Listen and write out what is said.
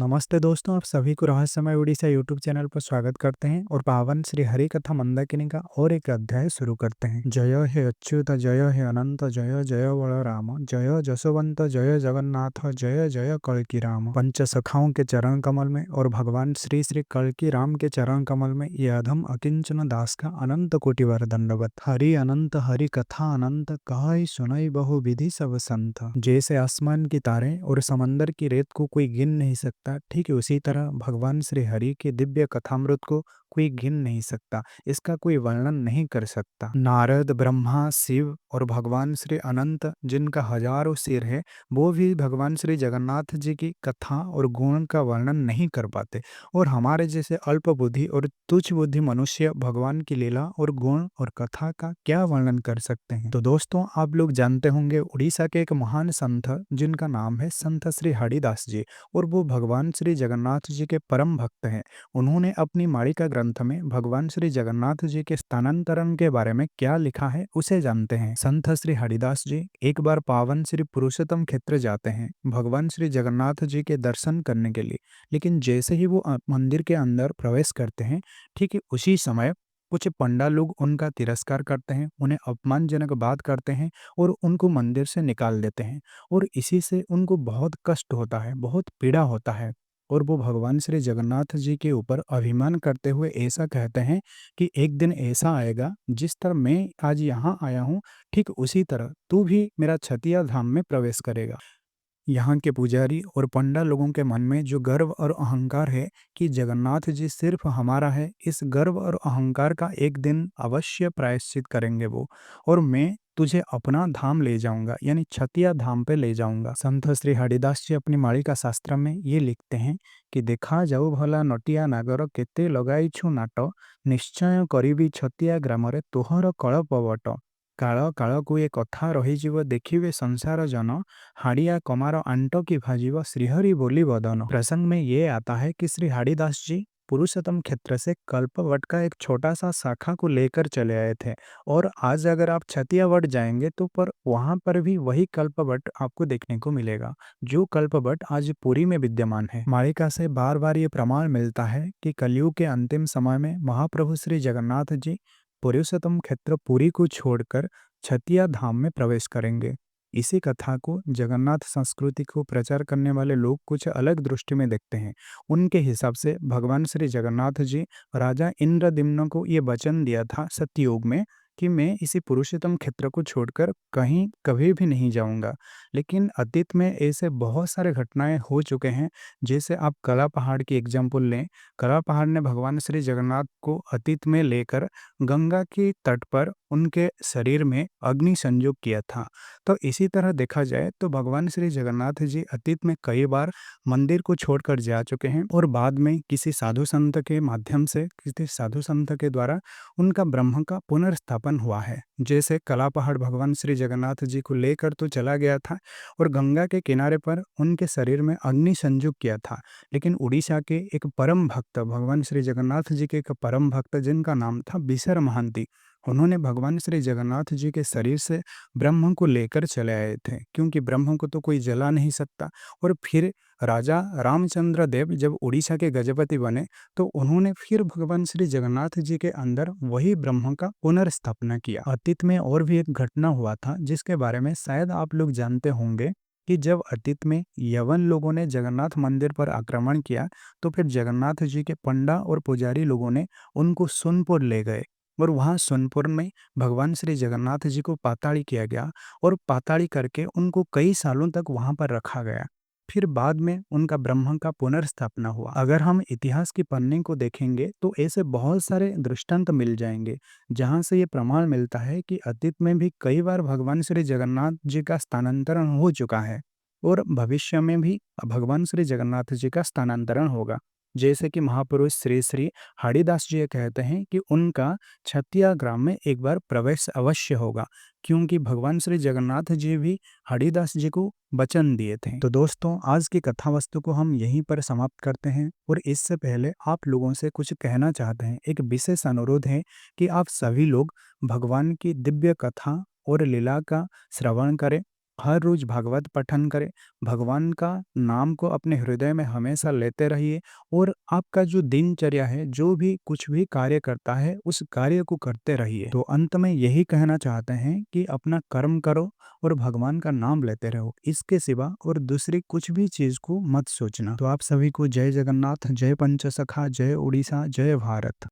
नमस्ते दोस्तों, आप सभी को रहस्यमय उड़ीसा यूट्यूब चैनल पर स्वागत करते हैं और पावन श्री हरि कथा मंदाकिनी का और एक अध्याय शुरू करते हैं। जय हे अच्युत, जय हे अनंत, जय जय बलराम, जय जसवंत, जय जगन्नाथ, जय जय कल्कि राम। पंच सखाओं के चरण कमल में और भगवान श्री श्री कल्कि राम के चरण कमल में ये अधम अकिंचन दास का अनंत कोटि बार दंडवत। हरि अनंत, हरि कथा अनंत, कहि सुनई बहु विधि सब संत। जैसे आसमान की तारें और समंदर की रेत को कोई गिन नहीं सकता, ठीक उसी तरह भगवान श्री हरि के दिव्य कथामृत को कोई गिन नहीं सकता, इसका कोई वर्णन नहीं कर सकता। नारद, ब्रह्मा, शिव और भगवान श्री अनंत जिनका हजारों सिर है, वो भी भगवान श्री जगन्नाथ जी की कथा और गुण का वर्णन नहीं कर पाते। और हमारे जैसे अल्प बुद्धि और तुच्छ बुद्धि मनुष्य भगवान की लीला और गुण और कथा का क्या वर्णन कर सकते हैं। तो दोस्तों, आप लोग जानते होंगे उड़ीसा के एक महान संत जिनका नाम है संत श्री हरिदास जी, और वो भगवान श्री जगन्नाथ जी के परम भक्त हैं। उन्होंने अपनी मालिका ग्रंथ में भगवान श्री जगन्नाथ जी के स्थानांतरण के बारे में क्या लिखा है उसे जानते हैं। संत श्री हरिदास जी एक बार पावन श्री पुरुषोत्तम क्षेत्र जाते हैं भगवान श्री जगन्नाथ जी के दर्शन करने के लिए, लेकिन जैसे ही वो मंदिर के अंदर प्रवेश करते हैं, ठीक है उसी समय कुछ पंडा लोग उनका तिरस्कार करते हैं, उन्हें अपमानजनक बात करते हैं और उनको मंदिर से निकाल देते हैं। और इसी से उनको बहुत कष्ट होता है, बहुत पीड़ा होता है। और वो भगवान श्री जगन्नाथ जी के ऊपर अभिमान करते हुए ऐसा कहते हैं कि एक दिन ऐसा आएगा जिस तरह मैं आज यहाँ आया हूँ, ठीक उसी तरह तू भी मेरा छतिया धाम में प्रवेश करेगा। यहाँ के पुजारी और पंडा लोगों के मन में जो गर्व और अहंकार है कि जगन्नाथ जी सिर्फ हमारा है, इस गर्व और अहंकार का एक दिन अवश्य प्रायश्चित करेंगे वो, और मैं तुझे अपना धाम ले जाऊंगा, यानी छतिया धाम पे ले जाऊंगा। संत श्री हरिदास जी अपनी मालिका शास्त्र में ये लिखते हैं कि देखा जाऊ भला नटिया नागर केते लगाइछु नाट, निश्चय करिबी छतिया ग्रामरे तोहर कळपवट। काଳ କାଳକୁ ଏ କଥା ରହିଯିବ ଦେଖିବେ संसार जन, हाड़िया कमार आंट की भाजीव श्रीहरि बोली बदन। प्रसंग में ये आता है कि श्री हरिदास जी पुरुषोत्तम क्षेत्र से कल्पवट का एक छोटा सा शाखा को लेकर चले आए थे, और आज अगर आप छतियावट जाएंगे तो पर वहां पर भी वही कल्पवट आपको देखने को मिलेगा, जो कल्पवट आज पुरी में विद्यमान है। मालिका से बार बार ये प्रमाण मिलता है कि कलयुग के अंतिम समय में महाप्रभु श्री जगन्नाथ जी पुरुषोत्तम क्षेत्र पुरी को छोड़कर छतिया धाम में प्रवेश करेंगे। इसी कथा को जगन्नाथ संस्कृति को प्रचार करने वाले लोग कुछ अलग दृष्टि में देखते हैं। उनके हिसाब से भगवान श्री जगन्नाथ जी राजा इंद्रद्युम्न को ये वचन दिया था सत्ययुग में कि मैं इसी पुरुषोत्तम क्षेत्र को छोड़कर कहीं कभी भी नहीं जाऊंगा। लेकिन अतीत में ऐसे बहुत सारे घटनाएं हो चुके हैं। जैसे आप कला पहाड़ की एग्जाम्पल लें, कला पहाड़ ने भगवान श्री जगन्नाथ को अतीत में लेकर गंगा के तट पर उनके शरीर में अग्नि संयोग किया था। तो इसी तरह देखा जाए तो भगवान श्री जगन्नाथ जी अतीत में कई बार मंदिर को छोड़कर जा चुके हैं, और बाद में किसी साधु संत के माध्यम से, किसी साधु संत के द्वारा उनका ब्रह्म का पुनर्स्थापन हुआ है। जैसे कला पहाड़ भगवान श्री जगन्नाथ जी को लेकर तो चला गया था और गंगा के किनारे पर उनके शरीर में अग्नि संयोग किया था, लेकिन उड़ीसा के एक परम भक्त, भगवान श्री जगन्नाथ जी के एक परम भक्त जिनका नाम था बिसर महांती, उन्होंने भगवान श्री जगन्नाथ जी के शरीर से ब्रह्म को लेकर चले आए थे, क्योंकि ब्रह्म को तो कोई जला नहीं सकता। और फिर राजा रामचंद्र देव जब उड़ीसा के गजपति बने तो उन्होंने फिर भगवान श्री जगन्नाथ जी के अंदर वही ब्रह्म का पुनर्स्थापना किया। अतीत में और भी एक घटना हुआ था जिसके बारे में शायद आप लोग जानते होंगे कि जब अतीत में यवन लोगों ने जगन्नाथ मंदिर पर आक्रमण किया, तो फिर जगन्नाथ जी के पंडा और पुजारी लोगों ने उनको सोनपुर ले गए, और वहां सोनपुर में भगवान श्री जगन्नाथ जी को पाताड़ी किया गया, और पाताड़ी करके उनको कई सालों तक वहां पर रखा गया। फिर बाद में उनका ब्रह्म का पुनर्स्थापना हुआ। अगर हम इतिहास की पन्ने को देखेंगे तो ऐसे बहुत सारे दृष्टांत मिल जाएंगे जहां से ये प्रमाण मिलता है कि अतीत में भी कई बार भगवान श्री जगन्नाथ जी का स्थानांतरण हो चुका है, और भविष्य में भी भगवान श्री जगन्नाथ जी का स्थानांतरण होगा। जैसे कि महापुरुष श्री श्री हरिदास जी ये कहते हैं कि उनका छतिया ग्राम में एक बार प्रवेश अवश्य होगा, क्योंकि भगवान श्री जगन्नाथ जी भी हरिदास जी को वचन दिए थे। तो दोस्तों, आज की कथा वस्तु को हम यहीं पर समाप्त करते हैं, और इससे पहले आप लोगों से कुछ कहना चाहते हैं। एक विशेष अनुरोध है कि आप सभी लोग भगवान की दिव्य कथा और लीला का श्रवण करें, हर रोज भागवत पठन करें, भगवान का नाम को अपने हृदय में हमेशा लेते रहिए और आपका जो दिनचर्या है, जो भी कुछ भी कार्य करता है, उस कार्य को करते रहिए। तो अंत में यही कहना चाहते हैं कि अपना कर्म करो और भगवान का नाम लेते रहो। इसके सिवा और दूसरी कुछ भी चीज़ को मत सोचना। तो आप सभी को जय जगन्नाथ, जय पंचसखा, जय उड़ीसा, जय भारत।